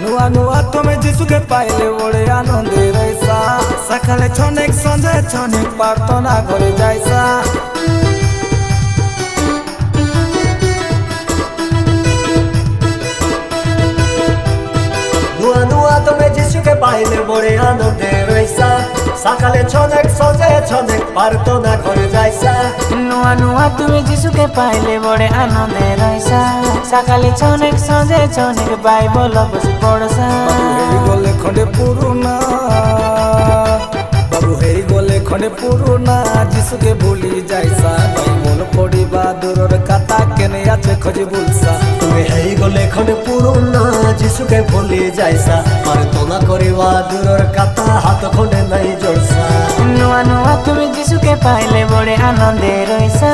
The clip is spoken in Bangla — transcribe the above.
নুয়া নুয়া তুমি যিশুকে পাইলে বড়ে আনন্দে রইসা সকালে ছনেক সঞ্জে ছনেক প্রার্থনা করে যাইসা নুয়া নুয়া তুমি যিশুকে পাইলে বড়ে আনন্দে রইসা সকালে ছনেক সঞ্জে ছনেক প্রার্থনা করে যাইসা নুয়া নুয়া তুমি যিশুকে পাইলে বড়ে আনন্দে রইসা সকালে ছনেক সঞ্জে ছনেক বাইবেল বসে পড়সা বাবু হেই গলে খন্ডে পুরুনা বাবু হেই গলে খন্ডে পুরুনা যিশুকে ভুলি যাইসা বাইবেল পড়িবা দূরর কথা কেনে আছে খোঁজি বুলসা তুমি হেই গলে খন্ডে পুরুনা যিশুকে ভুলি যাইসা প্রার্থনা করিবা দূরর কথা হাত খন্ডে নাই জড়সা নুয়া নুয়া তুমি যিশুকে পাইলে বড়ে আনন্দে রইসা